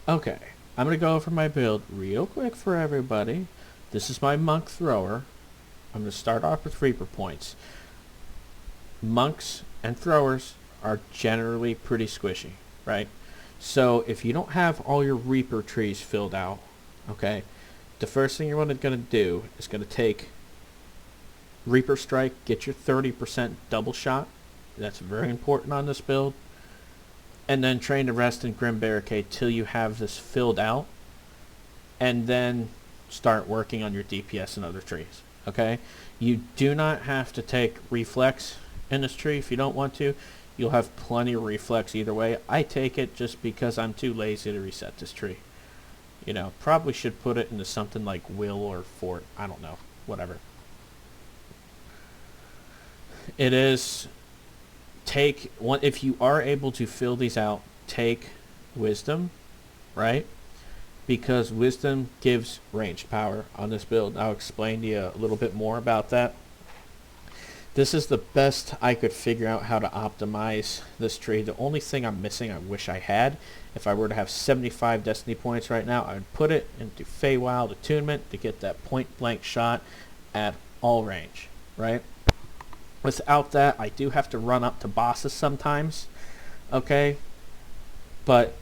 Okay, I'm gonna go over my build real quick for everybody. This is my monk thrower. I'm gonna start off with Reaper points. Monks and throwers are generally pretty squishy, right? So if you don't have all your Reaper trees filled out, okay, the first thing you're gonna do is gonna take Reaper Strike, get your 30% double shot. That's very important on this build. And then train to rest in Grim Barricade till you have this filled out. And then start working on your DPS and other trees. Okay? You do not have to take Reflex in this tree if you don't want to. You'll have plenty of Reflex either way. I take it just because I'm too lazy to reset this tree. You know, probably should put it into something like Will or Fort. I don't know. Whatever. It is take one if you are able to fill these out, take Wisdom, right? Because Wisdom gives ranged power on this build. I'll explain to you a little bit more about that. This is the best I could figure out how to optimize this tree. The only thing I'm missing, I wish I had, if I were to have 75 Destiny points right now, I would put it into Feywild Attunement to get that point blank shot at all range, right? Without that, I do have to run up to bosses sometimes, okay? But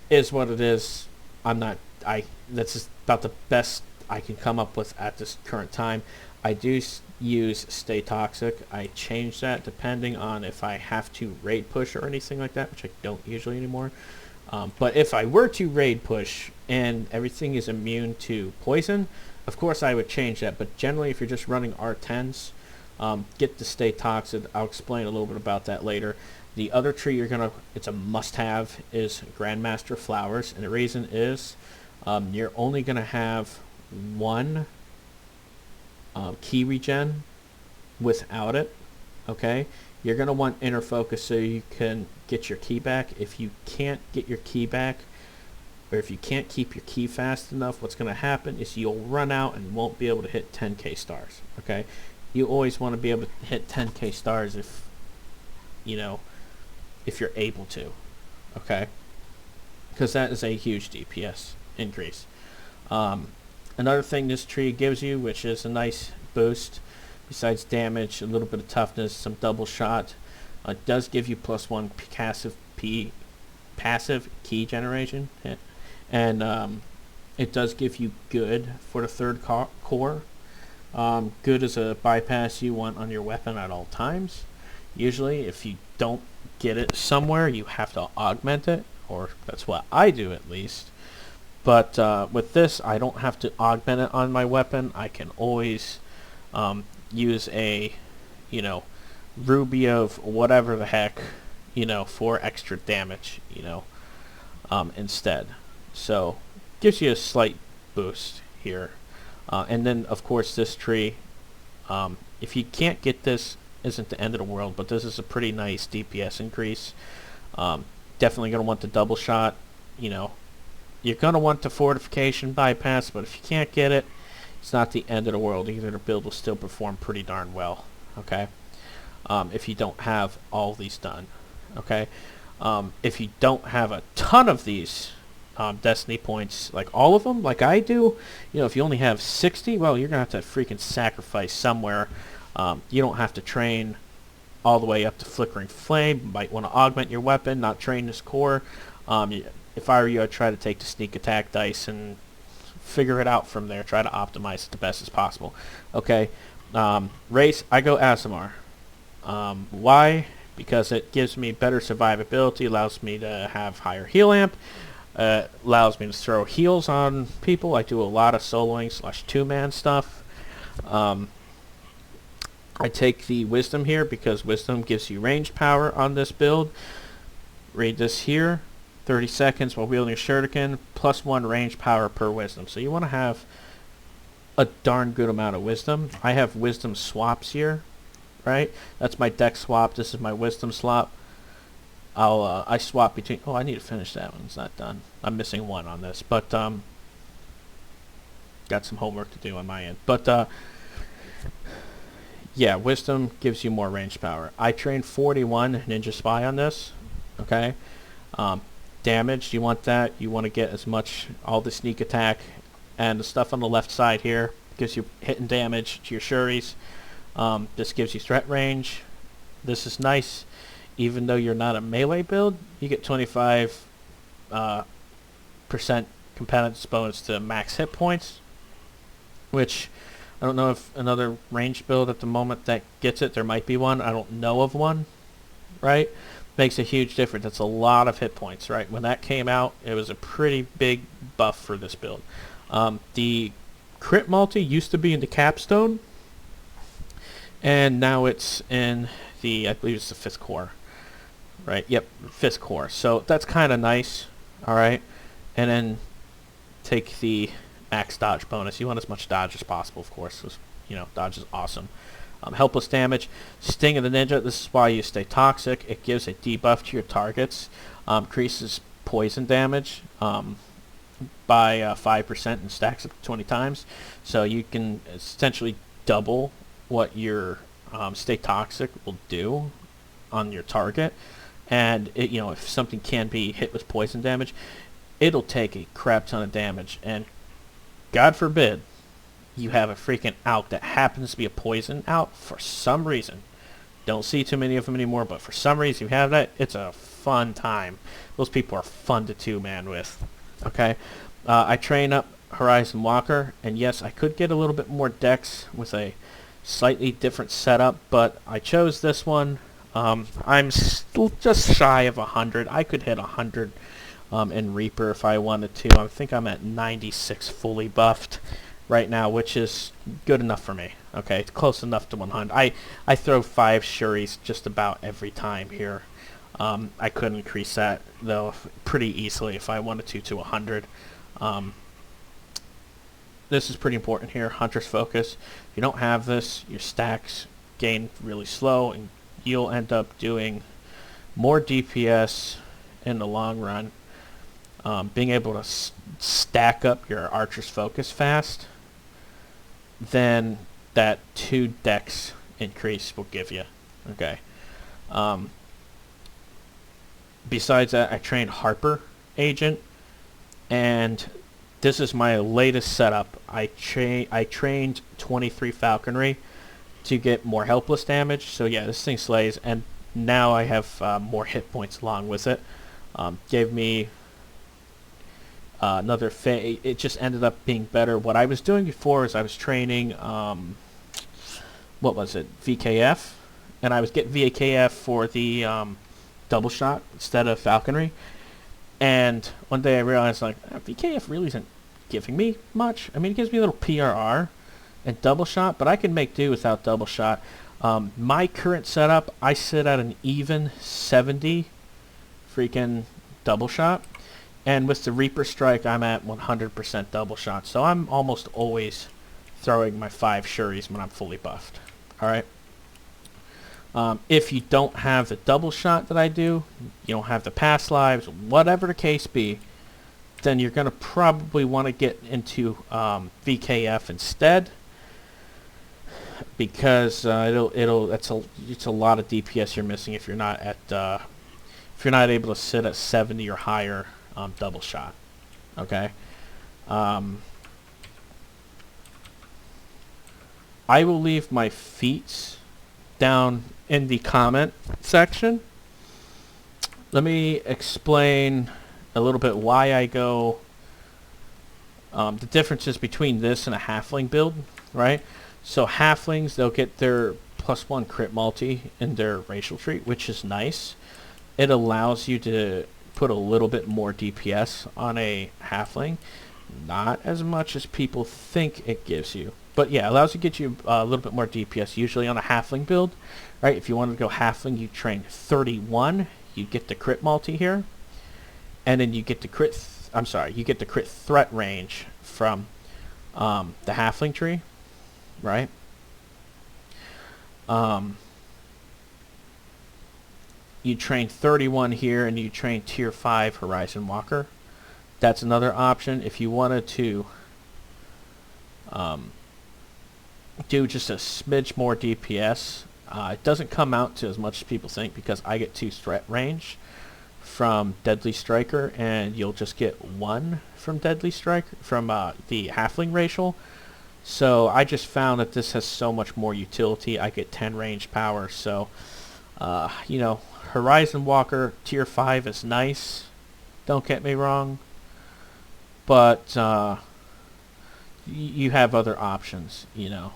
is what it is. That's just about the best I can come up with at this current time. I do use Stay Toxic. I change that depending on if I have to raid push or anything like that, which I don't usually anymore. But if I were to raid push and everything is immune to poison, of course I would change that. But generally, if you're just running R10s, get to Stay Toxic. I'll explain a little bit about that later. The other tree it's a must-have, is Grandmaster Flowers. And the reason is you're only going to have one key regen without it, okay? You're going to want Inner Focus so you can get your key back. If you can't get your key back, or if you can't keep your key fast enough, what's going to happen is you'll run out and won't be able to hit 10k stars, okay? You always want to be able to hit 10k stars if you're able to, okay? Because that is a huge DPS increase. Another thing this tree gives you, which is a nice boost, besides damage, a little bit of toughness, some double shot, it does give you +1 passive key generation, and it does give you good for the third core. Good is a bypass you want on your weapon at all times. Usually, if you don't get it somewhere, you have to augment it, or that's what I do at least. But with this, I don't have to augment it on my weapon. I can always use a, Ruby of whatever the heck, for extra damage, instead. So, gives you a slight boost here. And then, of course, this tree, if you can't get this, isn't the end of the world, but this is a pretty nice DPS increase. Definitely going to want the double shot, You're going to want the fortification bypass, but if you can't get it, it's not the end of the world. Either the build will still perform pretty darn well, okay? If you don't have all these done, okay? If you don't have a ton of these Destiny points, like all of them, like I do, if you only have 60, well, you're going to have to freaking sacrifice somewhere. You don't have to train all the way up to Flickering Flame. You might want to augment your weapon, not train this core. If I were you, I'd try to take the sneak attack dice and figure it out from there. Try to optimize it the best as possible. Okay, race, I go Aasimar. Why? Because it gives me better survivability, allows me to have higher heal amp, allows me to throw heals on people. I do a lot of soloing / two-man stuff. I take the Wisdom here because Wisdom gives you range power on this build. Read this here. 30 seconds while wielding a shuriken, +1 range power per Wisdom. So you want to have a darn good amount of Wisdom. I have Wisdom swaps here, right? That's my deck swap. This is my Wisdom swap. I swap between. Oh, I need to finish that one. It's not done. I'm missing one on this, but got some homework to do on my end. But yeah, Wisdom gives you more range power. I trained 41 Ninja Spy on this. Okay. damage. You want that. You want to get as much, all the sneak attack, and the stuff on the left side here gives you hit and damage to your Shuris. This gives you threat range. This is nice. Even though you're not a melee build, you get 25% competence bonus to max hit points, which I don't know if another range build at the moment that gets it. There might be one. I don't know of one, right? Makes a huge difference. That's a lot of hit points, right? When that came out, it was a pretty big buff for this build. The crit multi used to be in the capstone, and now it's in the, I believe it's the 5th core. Right, yep, 5th core. So that's kind of nice, alright? And then take the max dodge bonus. You want as much dodge as possible, of course. Dodge is awesome. Helpless damage. Sting of the Ninja, this is why you stay toxic. It gives a debuff to your targets. Increases poison damage by 5% and stacks up to 20 times. So you can essentially double what your stay toxic will do on your target. And if something can be hit with poison damage, it'll take a crap ton of damage. And God forbid you have a freaking out that happens to be a poison out for some reason. Don't see too many of them anymore, but for some reason you have that, it's a fun time. Those people are fun to two-man with. Okay, I train up Horizon Walker, and yes, I could get a little bit more dex with a slightly different setup, but I chose this one. I'm still just shy of 100. I could hit 100 in Reaper if I wanted to. I think I'm at 96 fully buffed right now, which is good enough for me. Okay, it's close enough to 100. I throw 5 Shuris just about every time here. I could increase that, though, pretty easily if I wanted to 100. This is pretty important here, Hunter's Focus. If you don't have this, your stacks gain really slow, and you'll end up doing more DPS in the long run. Being able to stack up your Archer's Focus fast than that 2 dex increase will give you. Okay. Besides that, I trained Harper Agent, and this is my latest setup. I trained 23 Falconry to get more helpless damage. So yeah, this thing slays, and now I have more hit points along with it. Gave me another it just ended up being better. What I was doing before is I was training what was it, VKF, and I was getting VKF for the double shot instead of Falconry. And one day I realized, like, VKF really isn't giving me much. I mean, it gives me a little PRR and double shot, but I can make do without double shot. My current setup, I sit at an even 70 freaking double shot, and with the Reaper Strike, I'm at 100% double shot. So I'm almost always throwing my 5 Shuris when I'm fully buffed. All right. If you don't have the double shot that I do, you don't have the past lives, whatever the case be, then you're going to probably want to get into VKF instead, because it's a lot of DPS you're missing if you're not able to sit at 70 or higher double shot. Okay. I will leave my feats down in the comment section. Let me explain a little bit why I go, the differences between this and a halfling build, right? So halflings, they'll get their +1 crit multi in their racial tree, which is nice. It allows you to put a little bit more DPS on a halfling. Not as much as people think it gives you. But yeah, it allows you to get you a little bit more DPS, usually on a halfling build. Right? If you wanted to go halfling, you train 31. You get the crit multi here. And then you get the crit, you get the crit threat range from the halfling tree. Right? You train 31 here, and you train tier 5 Horizon Walker. That's another option. If you wanted to do just a smidge more DPS, it doesn't come out to as much as people think, because I get 2 threat range from Deadly Striker, and you'll just get 1 from Deadly Striker, from the Halfling racial. So I just found that this has so much more utility. I get 10 range power, so you know, Horizon Walker tier 5 is nice, don't get me wrong, but you have other options, you know.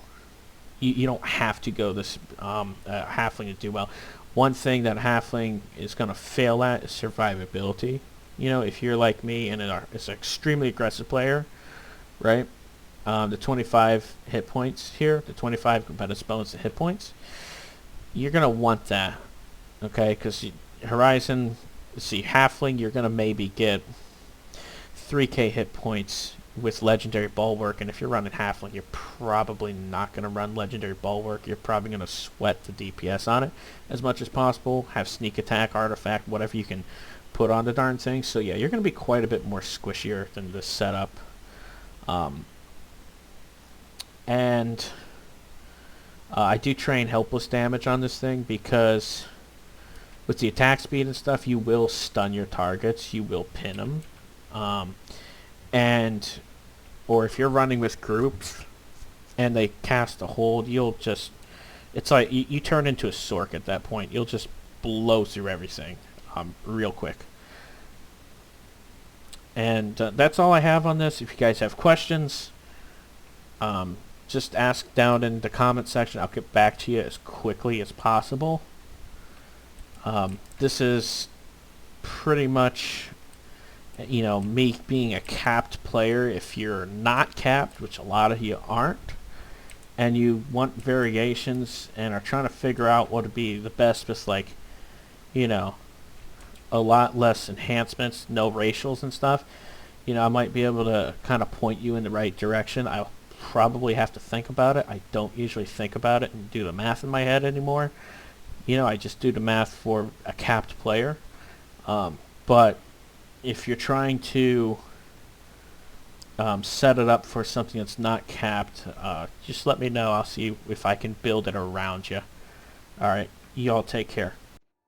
You don't have to go this Halfling to do well. One thing that Halfling is going to fail at is survivability. You know, if you're like me and is an extremely aggressive player, right? The 25 hit points here, the 25 competitive bonus to hit points, you're going to want that, okay? Because Horizon, see, Halfling, you're going to maybe get 3k hit points with Legendary Bulwark, and if you're running Halfling, you're probably not going to run Legendary Bulwark. You're probably going to sweat the DPS on it as much as possible, have Sneak Attack, Artifact, whatever you can put on the darn thing. So yeah, you're going to be quite a bit more squishier than this setup. And I do train helpless damage on this thing because with the attack speed and stuff, you will stun your targets, you will pin them. Or if you're running with groups and they cast a hold, you'll just, it's like you turn into a Sork at that point. You'll just blow through everything real quick. And that's all I have on this. If you guys have questions, just ask down in the comment section. I'll get back to you as quickly as possible. This is pretty much, you know, me being a capped player. If you're not capped, which a lot of you aren't, and you want variations and are trying to figure out what would be the best with, like, you know, a lot less enhancements, no racials and stuff, you know, I might be able to kind of point you in the right direction. I'll probably have to think about it. I don't usually think about it and do the math in my head anymore. You know, I just do the math for a capped player. But if you're trying to set it up for something that's not capped, just let me know. I'll see if I can build it around you. Alright, you all take care.